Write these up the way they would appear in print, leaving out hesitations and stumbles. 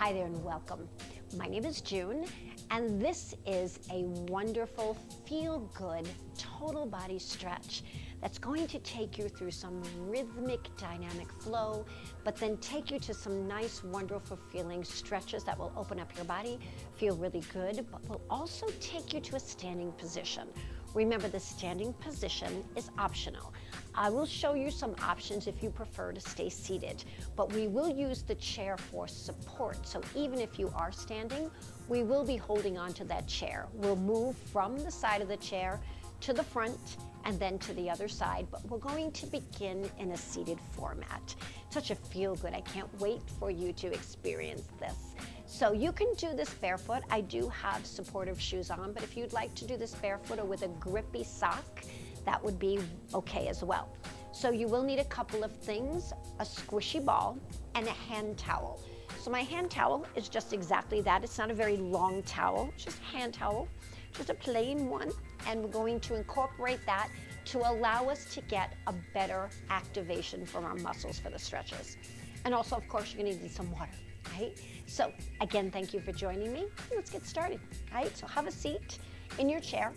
Hi there and welcome. My name is June, and this is a wonderful, feel-good, total body stretch that's going to take you through some rhythmic, dynamic flow, but then take you to some nice, wonderful feeling stretches that will open up your body, feel really good, but will also take you to a standing position. Remember, the standing position is optional. I will show you some options if you prefer to stay seated, but we will use the chair for support. So even if you are standing, we will be holding on to that chair. We'll move from the side of the chair to the front and then to the other side, but we're going to begin in a seated format. Such a feel good. I can't wait for you to experience this. So you can do this barefoot. I do have supportive shoes on, but if you'd like to do this barefoot or with a grippy sock, that would be okay as well. So you will need a couple of things, a squishy ball and a hand towel. So my hand towel is just exactly that. It's not a very long towel, it's just a hand towel, just a plain one. And we're going to incorporate that to allow us to get a better activation from our muscles for the stretches. And also, of course, you're gonna need some water, right? So again, thank you for joining me. Let's get started, right? So have a seat in your chair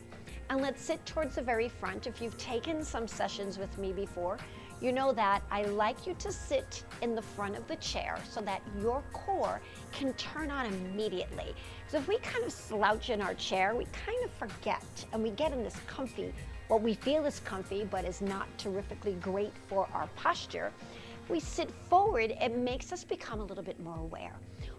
and let's sit towards the very front. If you've taken some sessions with me before, you know that I like you to sit in the front of the chair so that your core can turn on immediately. So if we kind of slouch in our chair, we kind of forget and we get in this comfy, what we feel is comfy but is not terrifically great for our posture. We sit forward, it makes us become a little bit more aware,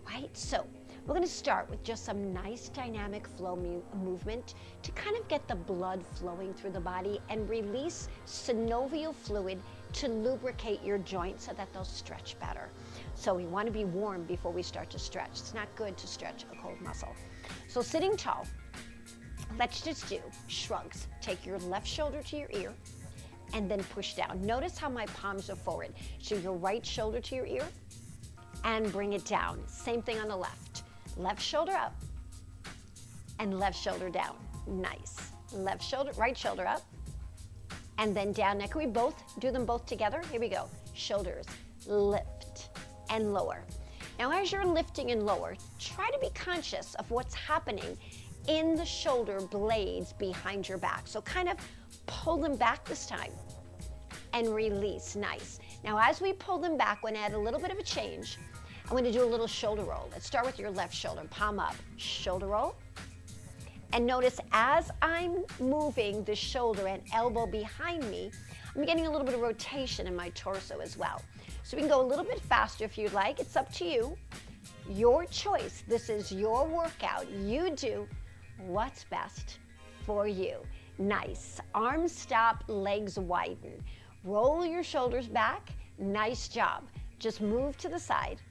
right? So we're gonna start with just some nice dynamic flow movement to kind of get the blood flowing through the body and release synovial fluid to lubricate your joints so that they'll stretch better. So we want to be warm before we start to stretch. It's not good to stretch a cold muscle. So sitting tall, let's just do shrugs. Take your left shoulder to your ear and then push down. Notice how my palms are forward. So your right shoulder to your ear and bring it down. Same thing on the left. Left shoulder up and left shoulder down. Nice. Left shoulder, right shoulder up and then down. Now can we both do them both together? Here we go. Shoulders, lift and lower. Now as you're lifting and lower, try to be conscious of what's happening in the shoulder blades behind your back. So kind of pull them back this time and release. Nice. Now as we pull them back, we're gonna add a little bit of a change. I'm going to do a little shoulder roll. Let's start with your left shoulder, palm up, shoulder roll. And notice as I'm moving the shoulder and elbow behind me, I'm getting a little bit of rotation in my torso as well. So we can go a little bit faster if you'd like. It's up to you. Your choice. This is your workout. You do what's best for you. Nice. Arms stop, legs widen. Roll your shoulders back. Nice job. Just move to the side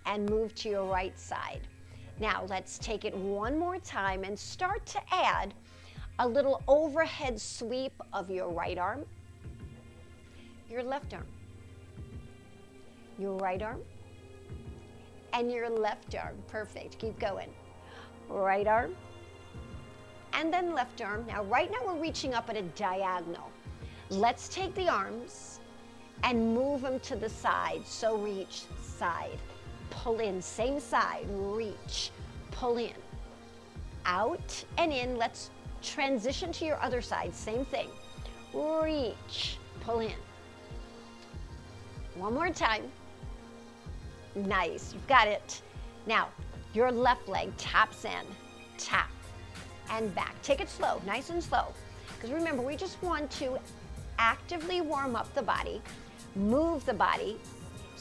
and move to your right side. Now let's take it one more time and start to add a little overhead sweep of your right arm, your left arm, your right arm, and your left arm. Perfect, keep going. Right arm, and then left arm. Now right now we're reaching up at a diagonal. Let's take the arms and move them to the side. So reach, side, pull in, same side, reach, pull in, out and in. Let's transition to your other side, same thing. Reach, pull in. One more time. Nice, you've got it. Now, your left leg taps in, tap, and back. Take it slow, nice and slow. Because remember, we just want to actively warm up the body, move the body,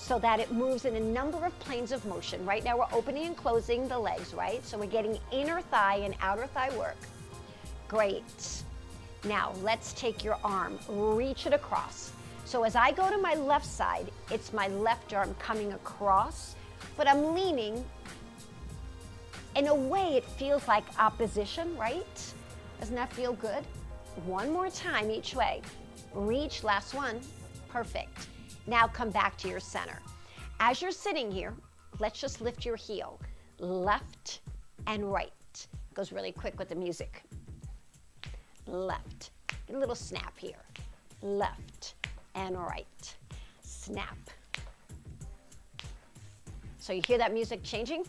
so that it moves in a number of planes of motion. Right now we're opening and closing the legs, right? So we're getting inner thigh and outer thigh work. Great. Now let's take your arm, reach it across. So as I go to my left side, it's my left arm coming across, but I'm leaning. In a way, it feels like opposition, right? Doesn't that feel good? One more time each way. Reach, last one. Perfect. Now come back to your center. As you're sitting here, let's just lift your heel, left and right. Goes really quick with the music. Left, get a little snap here. Left and right, snap. So you hear that music changing?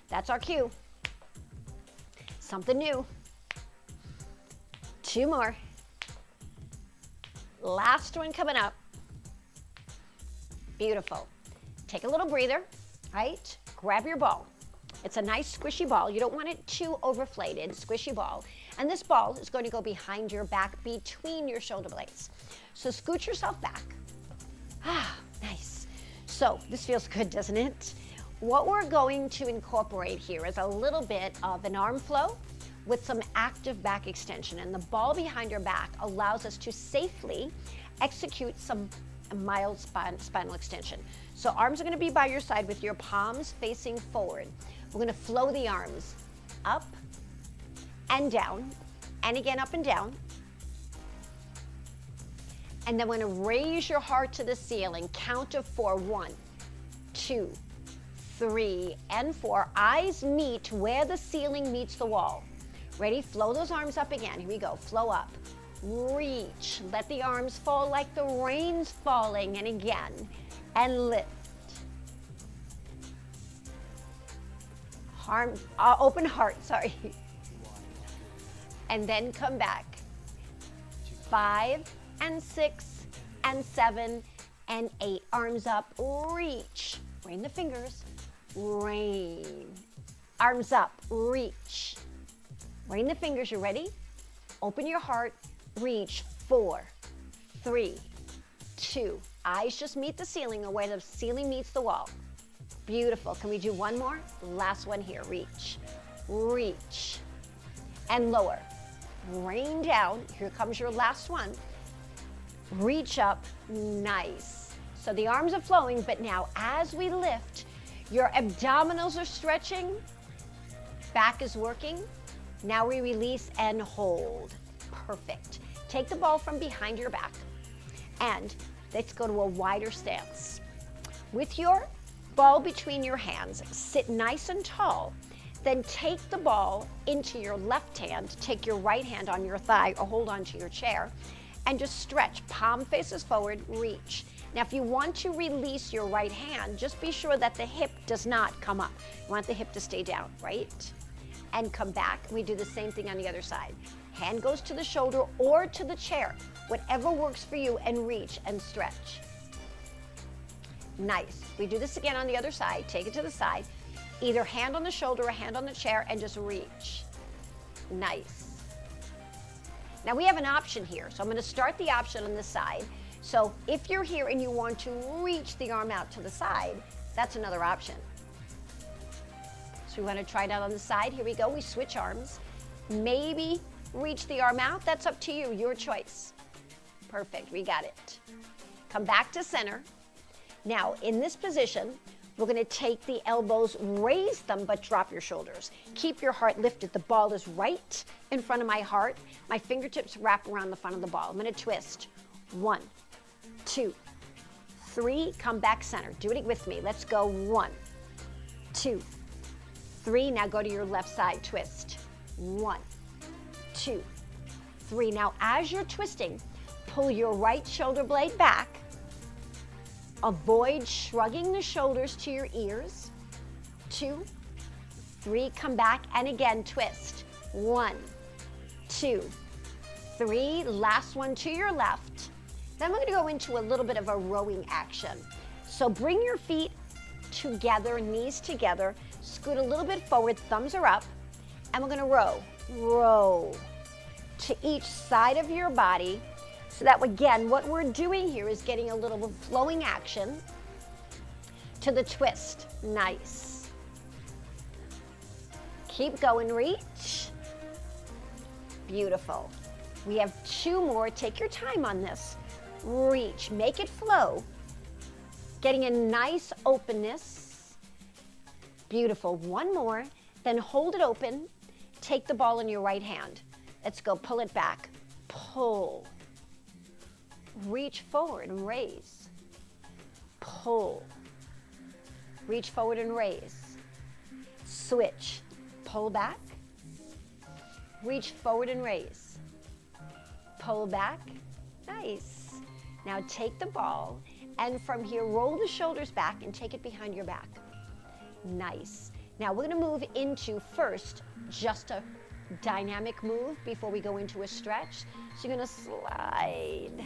That's our cue. Something new. 2 more. Last one coming up. Beautiful. Take a little breather, right? Grab your ball. It's a nice squishy ball. You don't want it too overflated, squishy ball. And this ball is going to go behind your back, between your shoulder blades. So scoot yourself back. Ah, nice. So this feels good, doesn't it? What we're going to incorporate here is a little bit of an arm flow with some active back extension. And the ball behind your back allows us to safely execute some mild spinal extension. So arms are going to be by your side with your palms facing forward. We're going to flow the arms up and down, and again up and down. And then we're going to raise your heart to the ceiling. Count of 4. 1, 2, 3, and 4. Eyes meet where the ceiling meets the wall. Ready? Flow those arms up again. Here we go. Flow up. Reach. Let the arms fall like the rain's falling. And again. And lift. Open heart, sorry. And then come back. 5 and 6 and 7 and 8. Arms up. Reach. Rain the fingers. Rain. Arms up. Reach. Rain the fingers. You ready? Open your heart. Reach. 4, 3, 2. Eyes just meet the ceiling or where the ceiling meets the wall. Beautiful. Can we do one more? Last one here. Reach. Reach. And lower. Rain down. Here comes your last one. Reach up. Nice. So the arms are flowing, but now as we lift, your abdominals are stretching. Back is working. Now we release and hold. Perfect. Take the ball from behind your back and let's go to a wider stance. With your ball between your hands, sit nice and tall. Then take the ball into your left hand, take your right hand on your thigh or hold onto your chair and just stretch. Palm faces forward, reach. Now if you want to release your right hand, just be sure that the hip does not come up. You want the hip to stay down, right? And come back. We do the same thing on the other side. Hand goes to the shoulder or to the chair, whatever works for you, and reach and stretch. Nice. We do this again on the other side. Take it to the side. Either hand on the shoulder or hand on the chair and just reach. Nice. Now we have an option here. So I'm going to start the option on this side. So if you're here and you want to reach the arm out to the side, that's another option. So we want to try it out on the side. Here we go. We switch arms. Maybe reach the arm out. That's up to you. Your choice. Perfect. We got it. Come back to center. Now, in this position, we're going to take the elbows, raise them, but drop your shoulders. Keep your heart lifted. The ball is right in front of my heart. My fingertips wrap around the front of the ball. I'm going to twist. 1, 2, 3. Come back center. Do it with me. Let's go. 1, 2, 3. Now go to your left side. Twist. 1, 2, 3. Now, as you're twisting, pull your right shoulder blade back. Avoid shrugging the shoulders to your ears. 2, 3, come back, and again, twist. 1, 2, 3, last one to your left. Then we're going to go into a little bit of a rowing action. So bring your feet together, knees together, scoot a little bit forward, thumbs are up, and we're going to row. Row to each side of your body. So that, again, what we're doing here is getting a little flowing action to the twist. Nice. Keep going, reach. Beautiful. We have 2 more. Take your time on this. Reach, make it flow. Getting a nice openness. Beautiful. 1 more, then hold it open. Take the ball in your right hand. Let's go, pull it back. Pull. Reach forward and raise. Pull. Reach forward and raise. Switch. Pull back. Reach forward and raise. Pull back. Nice. Now take the ball and from here roll the shoulders back and take it behind your back. Nice. Now we're gonna move into first, just a dynamic move before we go into a stretch. So you're gonna slide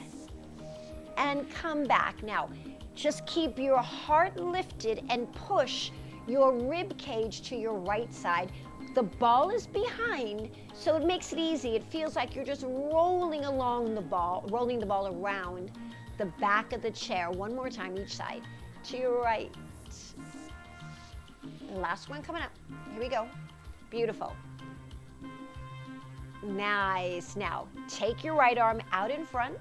and come back. Now, just keep your heart lifted and push your rib cage to your right side. The ball is behind, so it makes it easy. It feels like you're just rolling along the ball, rolling the ball around the back of the chair. One more time each side. To your right. Last one coming up. Here we go. Beautiful. Nice. Now, take your right arm out in front.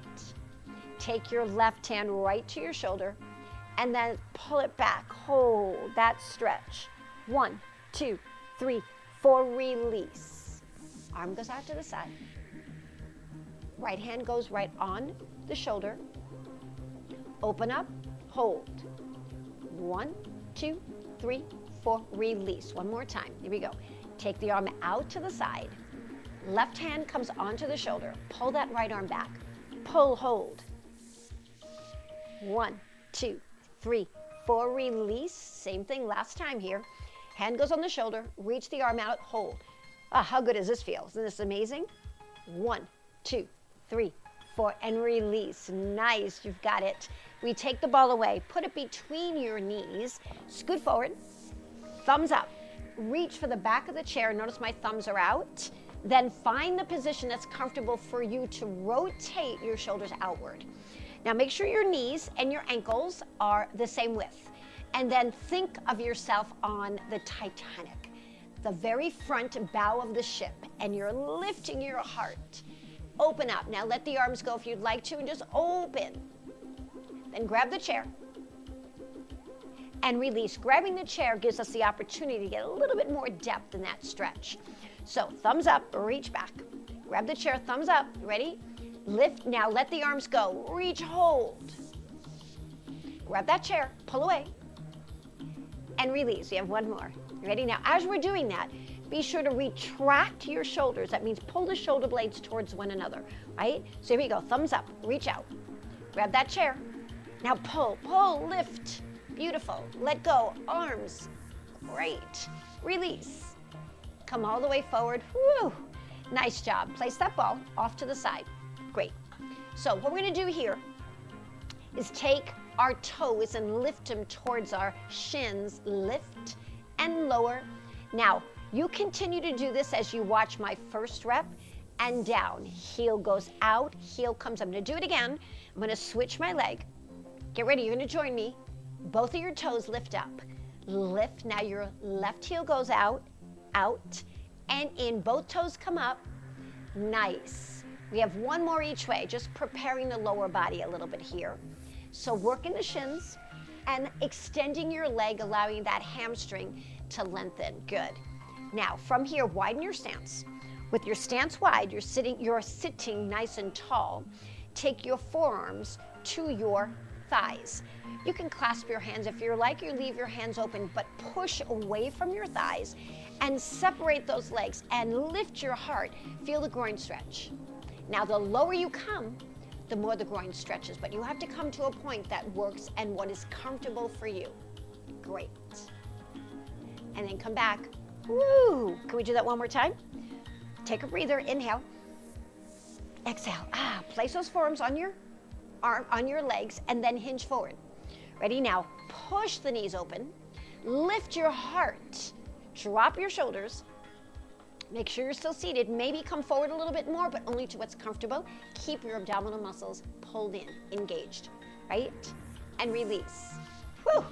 Take your left hand right to your shoulder, and then pull it back. Hold that stretch. 1, 2, 3, 4, release. Arm goes out to the side. Right hand goes right on the shoulder. Open up, hold. 1, 2, 3, 4, release. One more time. Here we go. Take the arm out to the side. Left hand comes onto the shoulder. Pull that right arm back. Pull, hold. 1, 2, 3, 4, release. Same thing last time here. Hand goes on the shoulder, reach the arm out, hold. Ah, how good does this feel? Isn't this amazing? 1, 2, 3, 4, and release. Nice, you've got it. We take the ball away, put it between your knees, scoot forward, thumbs up. Reach for the back of the chair. Notice my thumbs are out. Then find the position that's comfortable for you to rotate your shoulders outward. Now make sure your knees and your ankles are the same width. And then think of yourself on the Titanic, the very front bow of the ship, and you're lifting your heart. Open up. Now let the arms go if you'd like to, and just open. Then grab the chair and release. Grabbing the chair gives us the opportunity to get a little bit more depth in that stretch. So thumbs up, reach back. Grab the chair, thumbs up. Ready? Lift. Now let the arms go. Reach, hold. Grab that chair, pull away, and release. We have one more. Ready? Now, as we're doing that, be sure to retract your shoulders. That means pull the shoulder blades towards one another, right? So here we go. Thumbs up, reach out. Grab that chair. Now pull, pull, lift. Beautiful. Let go. Arms. Great. Release. Come all the way forward. Woo! Nice job. Place that ball off to the side. Great. So what we're going to do here is take our toes and lift them towards our shins. Lift and lower. Now, you continue to do this as you watch my first rep, and down. Heel goes out, heel comes up. I'm going to do it again. I'm going to switch my leg. Get ready. You're going to join me. Both of your toes lift up. Lift. Now your left heel goes out, out, and in. Both toes come up. Nice. We have one more each way, just preparing the lower body a little bit here. So working the shins and extending your leg, allowing that hamstring to lengthen. Good. Now, from here, widen your stance. With your stance wide, you're sitting nice and tall. Take your forearms to your thighs. You can clasp your hands if you're like, you leave your hands open, but push away from your thighs and separate those legs and lift your heart. Feel the groin stretch. Now, the lower you come, the more the groin stretches, but you have to come to a point that works and what is comfortable for you. Great. And then come back. Woo! Can we do that one more time? Take a breather, inhale. Exhale. Place those forearms on your legs and then hinge forward. Ready? Now, push the knees open. Lift your heart. Drop your shoulders. Make sure you're still seated. Maybe come forward a little bit more, but only to what's comfortable. Keep your abdominal muscles pulled in, engaged, right? And release. Whew,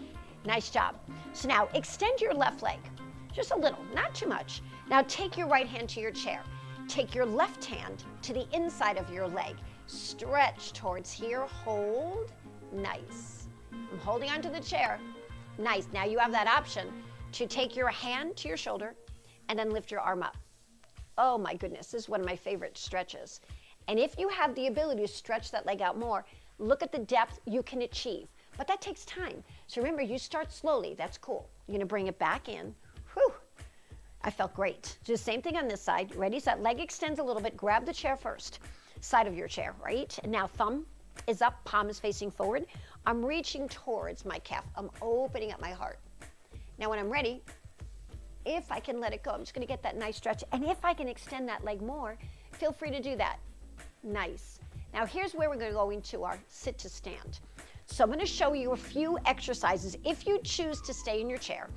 nice job. So now extend your left leg, just a little, not too much. Now take your right hand to your chair. Take your left hand to the inside of your leg. Stretch towards here, hold, nice. I'm holding onto the chair, nice. Now you have that option to take your hand to your shoulder and then lift your arm up. Oh my goodness, this is one of my favorite stretches. And if you have the ability to stretch that leg out more, look at the depth you can achieve. But that takes time. So remember, you start slowly. That's cool. You're gonna bring it back in. Whew, I felt great. Do the same thing on this side. Ready? So that leg extends a little bit. Grab the chair first, side of your chair, right? And now thumb is up, palm is facing forward. I'm reaching towards my calf. I'm opening up my heart. Now when I'm ready, if I can let it go, I'm just gonna get that nice stretch. And if I can extend that leg more, feel free to do that. Nice. Now here's where we're gonna go into our sit to stand. So I'm gonna show you a few exercises. If you choose to stay in your chair,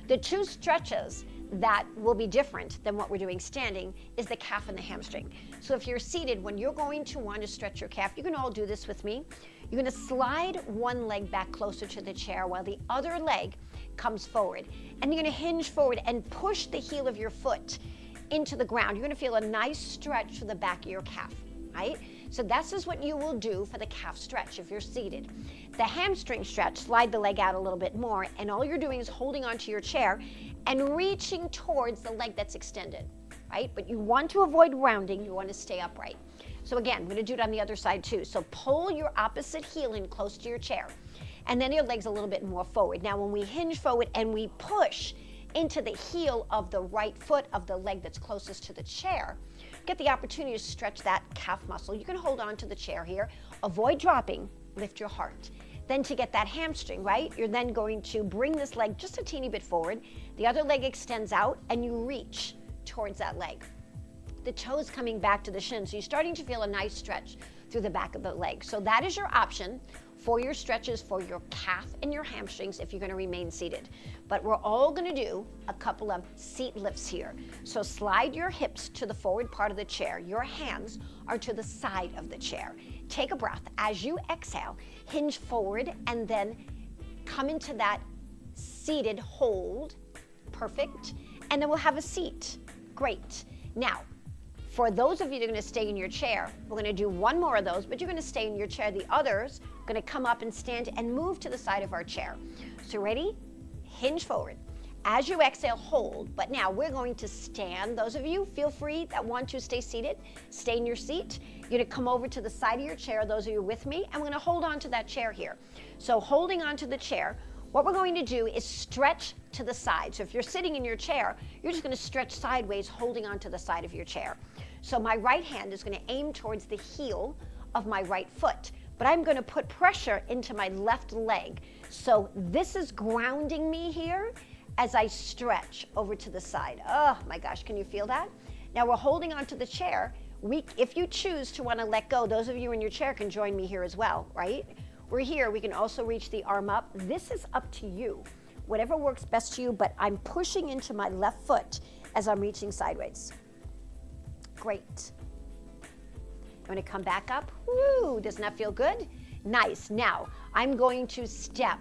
the two stretches that will be different than what we're doing standing is the calf and the hamstring. So if you're seated, when you're going to want to stretch your calf, you can all do this with me. You're gonna slide one leg back closer to the chair while the other leg comes forward. And you're gonna hinge forward and push the heel of your foot into the ground. You're gonna feel a nice stretch for the back of your calf, right? So this is what you will do for the calf stretch if you're seated. The hamstring stretch, slide the leg out a little bit more, and all you're doing is holding onto your chair and reaching towards the leg that's extended, right? But you want to avoid rounding, you want to stay upright. So again, I'm gonna do it on the other side too. So pull your opposite heel in close to your chair, and then your leg's a little bit more forward. Now when we hinge forward and we push into the heel of the right foot of the leg that's closest to the chair, get the opportunity to stretch that calf muscle. You can hold on to the chair here, avoid dropping, lift your heart. Then to get that hamstring, right, you're then going to bring this leg just a teeny bit forward, the other leg extends out, and you reach towards that leg. The toes coming back to the shin, so you're starting to feel a nice stretch through the back of the leg. So that is your option for your stretches for your calf and your hamstrings if you're gonna remain seated. But we're all gonna do a couple of seat lifts here. So slide your hips to the forward part of the chair. Your hands are to the side of the chair. Take a breath. As you exhale, hinge forward and then come into that seated hold. Perfect. And then we'll have a seat. Great. Now, for those of you that are going to stay in your chair, we're going to do one more of those, but you're going to stay in your chair. The others are going to come up and stand and move to the side of our chair. So ready? Hinge forward. As you exhale, hold. But now we're going to stand. Those of you, feel free that want to stay seated, stay in your seat. You're going to come over to the side of your chair, those of you with me, and we're going to hold on to that chair here. So holding on to the chair, what we're going to do is stretch to the side. So if you're sitting in your chair, you're just going to stretch sideways, holding on to the side of your chair. So my right hand is going to aim towards the heel of my right foot, but I'm going to put pressure into my left leg. So this is grounding me here as I stretch over to the side. Oh my gosh, can you feel that? Now we're holding onto the chair. If you choose to want to let go, those of you in your chair can join me here as well, right? We're here, we can also reach the arm up. This is up to you, whatever works best to you, but I'm pushing into my left foot as I'm reaching sideways. Great. You want to come back up? Woo, doesn't that feel good? Nice. Now, I'm going to step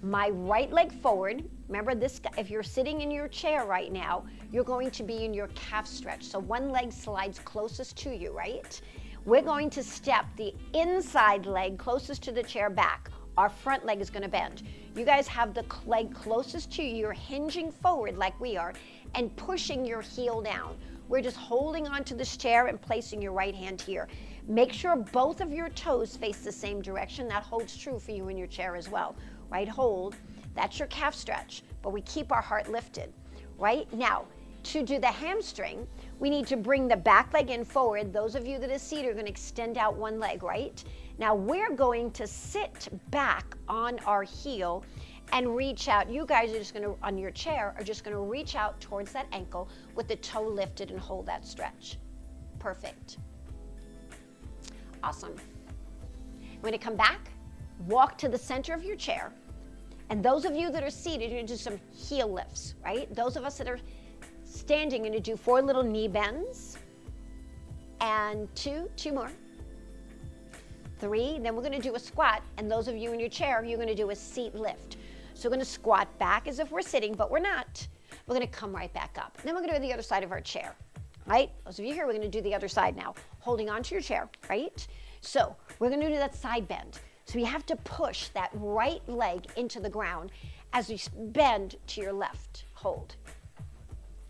my right leg forward. Remember this, if you're sitting in your chair right now, you're going to be in your calf stretch. So one leg slides closest to you, right? We're going to step the inside leg closest to the chair back. Our front leg is going to bend. You guys have the leg closest to you. You're hinging forward like we are and pushing your heel down. We're just holding onto this chair and placing your right hand here. Make sure both of your toes face the same direction. That holds true for you in your chair as well, right? Hold. That's your calf stretch, but we keep our heart lifted, right? Now, to do the hamstring, we need to bring the back leg in forward. Those of you that are seated are going to extend out one leg, right? Now we're going to sit back on our heel and reach out. You guys are just going to, on your chair, are just going to reach out towards that ankle with the toe lifted and hold that stretch. Perfect. Awesome. I'm going to come back, walk to the center of your chair, and those of you that are seated, you're going to do some heel lifts, right? Those of us that are standing, you're going to do 4 little knee bends, and two more, 3, then we're going to do a squat, and those of you in your chair, you're going to do a seat lift. So we're going to squat back as if we're sitting, but we're not. We're going to come right back up. Then we're going to do the other side of our chair, right? Those of you here, we're going to do the other side now, holding onto your chair, right? So we're going to do that side bend. So you have to push that right leg into the ground as we bend to your left. Hold.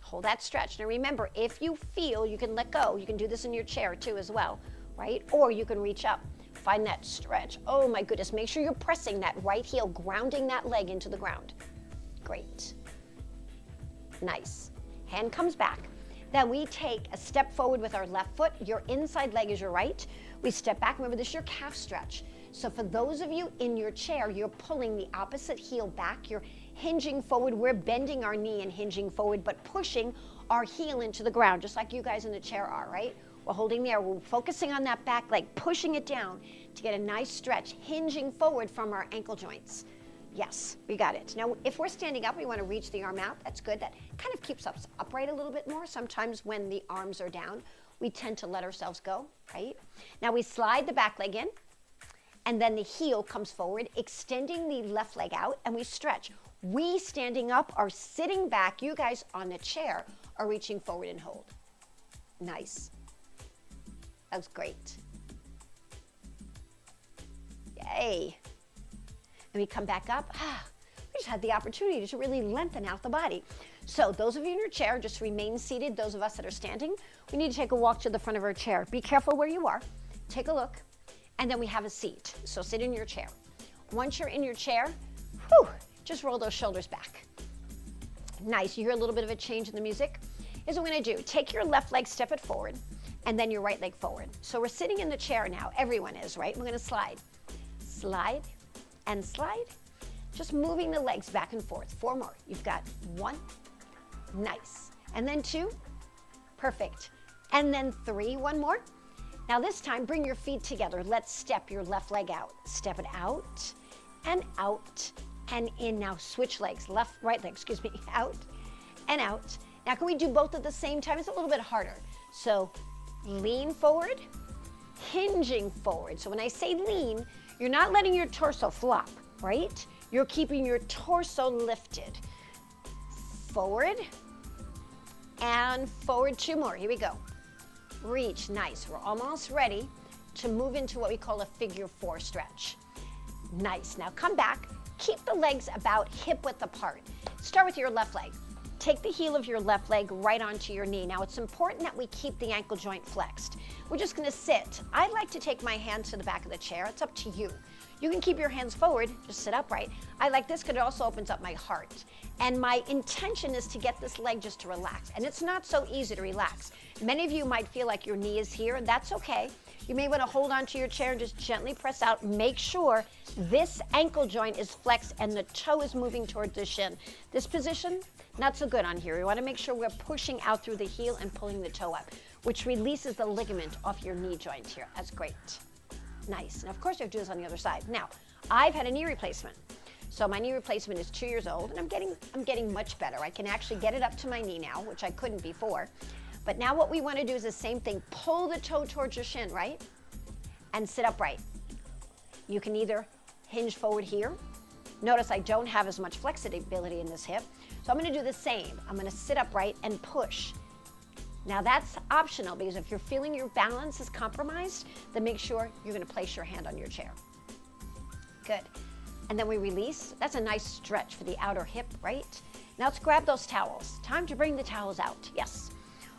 Hold that stretch. Now remember, if you feel you can let go, you can do this in your chair too as well, right? Or you can reach up. Find that stretch. Oh my goodness, make sure you're pressing that right heel, grounding that leg into the ground. Great. Nice. Hand comes back. Then we take a step forward with our left foot. Your inside leg is your right. We step back. Remember, this is your calf stretch. So for those of you in your chair, you're pulling the opposite heel back. You're hinging forward. We're bending our knee and hinging forward, but pushing our heel into the ground, just like you guys in the chair are, right? We're holding there. We're focusing on that back leg, pushing it down to get a nice stretch, hinging forward from our ankle joints. Yes, we got it. Now, if we're standing up, we want to reach the arm out. That's good. That kind of keeps us upright a little bit more. Sometimes when the arms are down, we tend to let ourselves go, right? Now we slide the back leg in, and then the heel comes forward, extending the left leg out, and we stretch. We standing up are sitting back. You guys on the chair are reaching forward and hold. Nice. That was great. Yay. And we come back up. We just had the opportunity to really lengthen out the body. So those of you in your chair, just remain seated. Those of us that are standing, we need to take a walk to the front of our chair. Be careful where you are. Take a look. And then we have a seat. So sit in your chair. Once you're in your chair, just roll those shoulders back. Nice. You hear a little bit of a change in the music. Here's what we're going to do. Take your left leg, step it forward, and then your right leg forward. So we're sitting in the chair now. Everyone is, right? We're going to slide. Slide and slide. Just moving the legs back and forth. 4 more. You've got 1. Nice. And then 2. Perfect. And then 3. 1 more. Now this time, bring your feet together. Let's step your left leg out. Step it out and in. Now switch legs. Right leg, out and out. Now can we do both at the same time? It's a little bit harder. So lean forward, hinging forward. So when I say lean, you're not letting your torso flop, right? You're keeping your torso lifted. Forward and forward. 2 more. Here we go. Reach. Nice. We're almost ready to move into what we call a figure 4 stretch. Nice. Now come back. Keep the legs about hip width apart. Start with your left leg. Take the heel of your left leg right onto your knee. Now it's important that we keep the ankle joint flexed. We're just going to sit. I like to take my hands to the back of the chair. It's up to you. You can keep your hands forward, just sit upright. I like this because it also opens up my heart. And my intention is to get this leg just to relax. And it's not so easy to relax. Many of you might feel like your knee is here, and that's okay. You may want to hold onto your chair and just gently press out. Make sure this ankle joint is flexed and the toe is moving towards the shin. This position, not so good on here. We want to make sure we're pushing out through the heel and pulling the toe up, which releases the ligament off your knee joint here. That's great. Nice. And of course, you have to do this on the other side. Now, I've had a knee replacement. So my knee replacement is 2 years old, and I'm getting much better. I can actually get it up to my knee now, which I couldn't before. But now what we want to do is the same thing. Pull the toe towards your shin, right? And sit upright. You can either hinge forward here. Notice I don't have as much flexibility in this hip. So I'm going to do the same. I'm going to sit upright and push. Now that's optional, because if you're feeling your balance is compromised, then make sure you're going to place your hand on your chair. Good. And then we release. That's a nice stretch for the outer hip, right? Now let's grab those towels. Time to bring the towels out. Yes.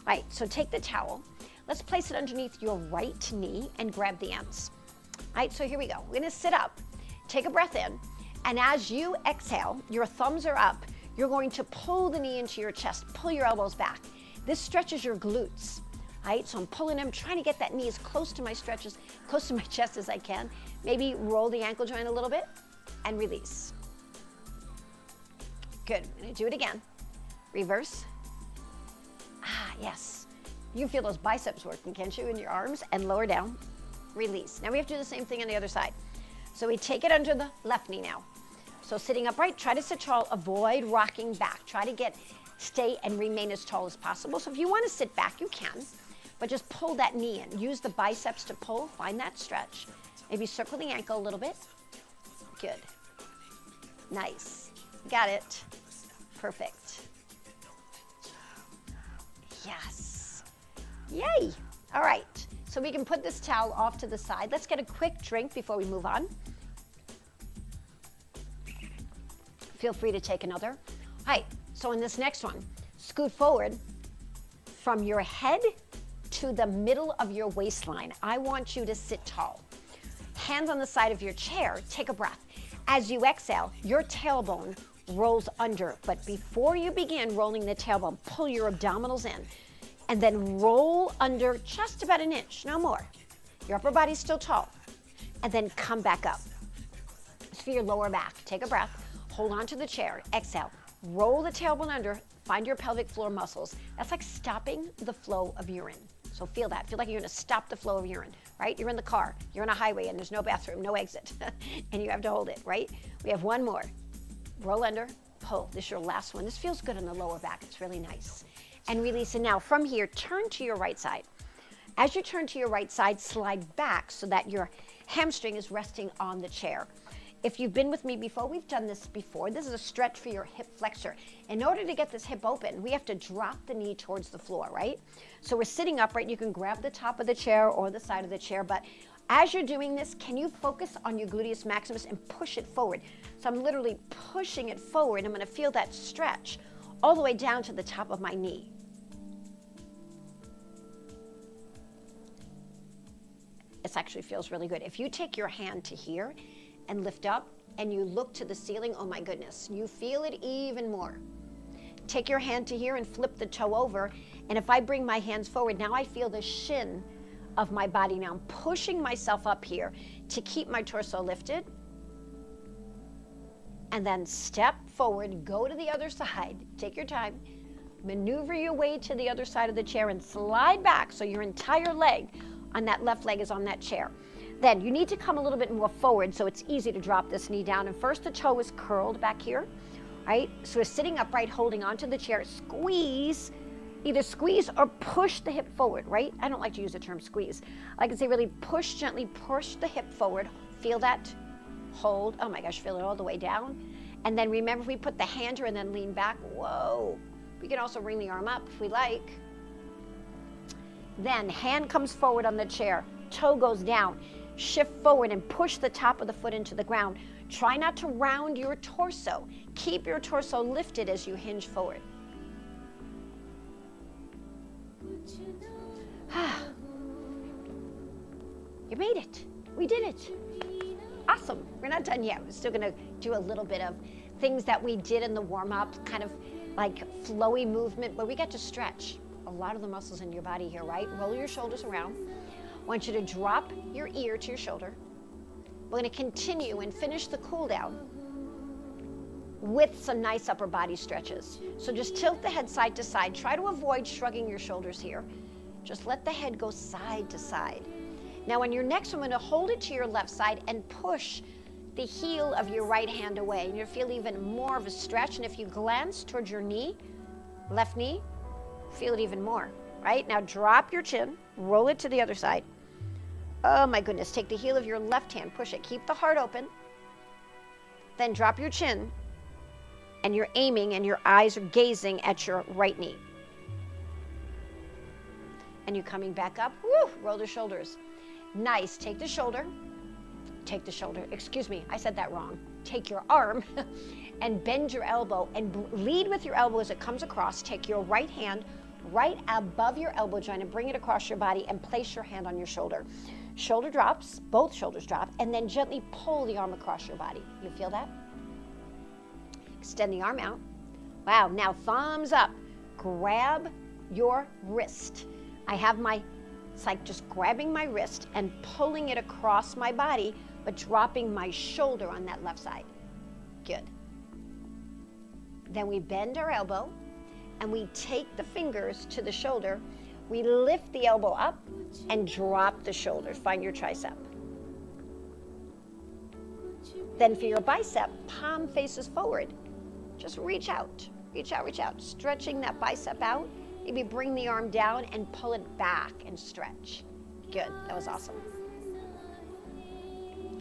All right, so take the towel. Let's place it underneath your right knee and grab the ends. All right, so here we go. We're going to sit up. Take a breath in. And as you exhale, your thumbs are up. You're going to pull the knee into your chest. Pull your elbows back. This stretches your glutes. All right, so I'm pulling them, trying to get that knee as close to my chest as I can. Maybe roll the ankle joint a little bit and release. Good. I'm going to do it again. Reverse. Yes. You can feel those biceps working, can't you, in your arms? And lower down. Release. Now we have to do the same thing on the other side. So we take it under the left knee now. So sitting upright, try to sit tall. Avoid rocking back. Try to stay and remain as tall as possible. So if you want to sit back, you can. But just pull that knee in. Use the biceps to pull. Find that stretch. Maybe circle the ankle a little bit. Good. Nice. Got it. Perfect. Yes. Yay. All right. So we can put this towel off to the side. Let's get a quick drink before we move on. Feel free to take another. All right. So in this next one, scoot forward from your head to the middle of your waistline. I want you to sit tall. Hands on the side of your chair. Take a breath. As you exhale, your tailbone rolls under. But before you begin rolling the tailbone, pull your abdominals in and then roll under just about an inch, no more. Your upper body's still tall. and then come back up. It's for your lower back. Take a breath, hold on to the chair, exhale, roll the tailbone under, find your pelvic floor muscles. That's like stopping the flow of urine. So feel that. Feel like you're gonna stop the flow of urine, right? You're in the car, you're on a highway, and there's no bathroom, no exit, and you have to hold it, right? We have one more. Roll under, pull. This is your last one. This feels good on the lower back. It's really nice. And release. And now from here, turn to your right side. As you turn to your right side, slide back so that your hamstring is resting on the chair. If you've been with me before, we've done this before. This is a stretch for your hip flexor. In order to get this hip open, we have to drop the knee towards the floor, right? So we're sitting upright. You can grab the top of the chair or the side of the chair, but as you're doing this, can you focus on your gluteus maximus and push it forward? So I'm literally pushing it forward. I'm gonna feel that stretch all the way down to the top of my knee. This actually feels really good. If you take your hand to here and lift up and you look to the ceiling, oh my goodness, you feel it even more. Take your hand to here and flip the toe over, and if I bring my hands forward, now I feel the shin of my body. Now I'm pushing myself up here to keep my torso lifted, and then step forward, go to the other side, take your time, maneuver your way to the other side of the chair and slide back so your entire leg on that left leg is on that chair. Then you need to come a little bit more forward so it's easy to drop this knee down. And first the toe is curled back here, right? So we're sitting upright, holding onto the chair. Squeeze, either squeeze or push the hip forward, right? I don't like to use the term squeeze. I like to say really push, gently push the hip forward. Feel that, hold, oh my gosh, feel it all the way down. And then remember, if we put the hand here and then lean back, whoa. We can also bring the arm up if we like. Then hand comes forward on the chair, toe goes down. Shift forward and push the top of the foot into the ground. Try not to round your torso. Keep your torso lifted as you hinge forward. You made it. We did it. Awesome. We're not done yet. We're still going to do a little bit of things that we did in the warm-up, kind of like flowy movement where we get to stretch a lot of the muscles in your body here, right? Roll your shoulders around. I want you to drop your ear to your shoulder. We're going to continue and finish the cool down with some nice upper body stretches. So just tilt the head side to side. Try to avoid shrugging your shoulders here. Just let the head go side to side. Now on your next one, I'm going to hold it to your left side and push the heel of your right hand away. And you'll feel even more of a stretch. And if you glance towards your knee, left knee, feel it even more, right? Now drop your chin, roll it to the other side. Oh my goodness, take the heel of your left hand, push it, keep the heart open. Then drop your chin, and you're aiming and your eyes are gazing at your right knee. And you're coming back up, woo, roll the shoulders. Nice, take the shoulder, excuse me, I said that wrong. Take your arm and bend your elbow and lead with your elbow as it comes across. Take your right hand right above your elbow joint and bring it across your body and place your hand on your shoulder. Shoulder drops, both shoulders drop, and then gently pull the arm across your body. You feel that? Extend the arm out. Wow, now thumbs up. Grab your wrist. I have it's like just grabbing my wrist and pulling it across my body, but dropping my shoulder on that left side. Good. Then we bend our elbow and we take the fingers to the shoulder. We lift the elbow up and drop the shoulder. Find your tricep. Then for your bicep, palm faces forward. Just reach out, reach out, reach out. Stretching that bicep out. Maybe bring the arm down and pull it back and stretch. Good, that was awesome.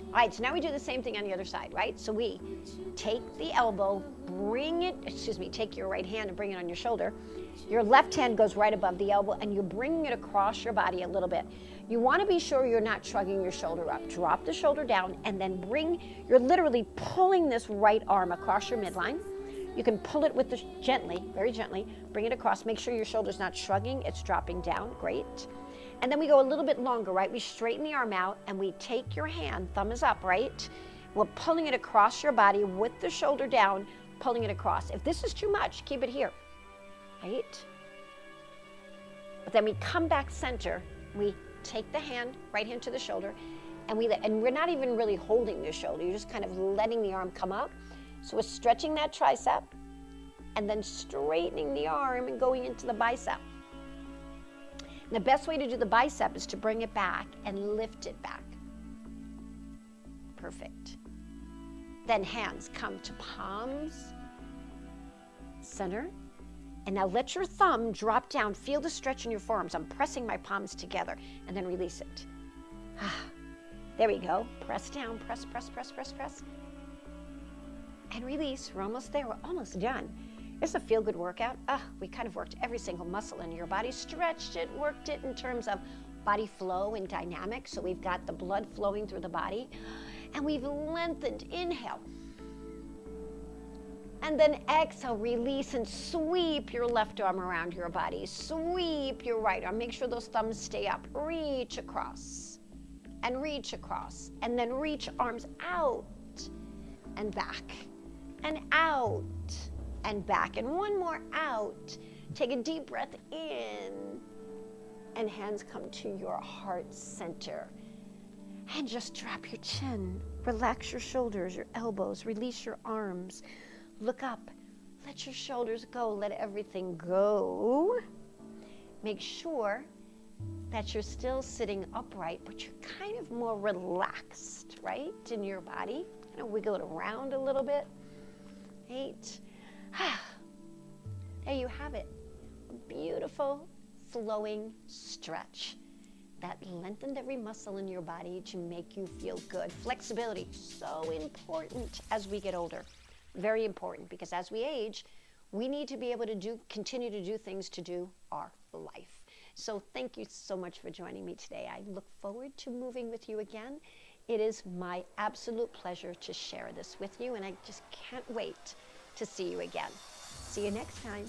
All right, so now we do the same thing on the other side, right? So we take the elbow, take your right hand and bring it on your shoulder. Your left hand goes right above the elbow and you're bringing it across your body a little bit. You want to be sure you're not shrugging your shoulder up. Drop the shoulder down and then you're literally pulling this right arm across your midline. You can pull it with gently, very gently, bring it across. Make sure your shoulder's not shrugging, it's dropping down, great. And then we go a little bit longer, right? We straighten the arm out and we take your hand, thumb is up, right? We're pulling it across your body with the shoulder down, pulling it across. If this is too much, keep it here, right? But then we come back center, we take the hand, right hand to the shoulder, And we're not even really holding the shoulder. You're just kind of letting the arm come up. So we're stretching that tricep and then straightening the arm and going into the bicep. And the best way to do the bicep is to bring it back and lift it back. Perfect. Then hands come to palms, center. And now let your thumb drop down. Feel the stretch in your forearms. I'm pressing my palms together and then release it. There we go. Press down, press, press, press, press, press. And release. We're almost there. We're almost done. It's a feel-good workout. We kind of worked every single muscle in your body, stretched it, worked it in terms of body flow and dynamics. So we've got the blood flowing through the body. And we've lengthened. Inhale. And then exhale, release and sweep your left arm around your body. Sweep your right arm. Make sure those thumbs stay up. Reach across and reach across. And then reach arms out and back and out and back. And one more out. Take a deep breath in. And hands come to your heart center. And just drop your chin. Relax your shoulders, your elbows. Release your arms. Look up. Let your shoulders go. Let everything go. Make sure that you're still sitting upright, but you're kind of more relaxed, right, in your body. Kind of wiggle it around a little bit. 8. There you have it. A beautiful, flowing stretch that lengthened every muscle in your body to make you feel good. Flexibility, so important as we get older. Very important, because as we age, we need to be able to continue to do things to do our life. So thank you so much for joining me today. I look forward to moving with you again. It is my absolute pleasure to share this with you, and I just can't wait to see you again. See you next time.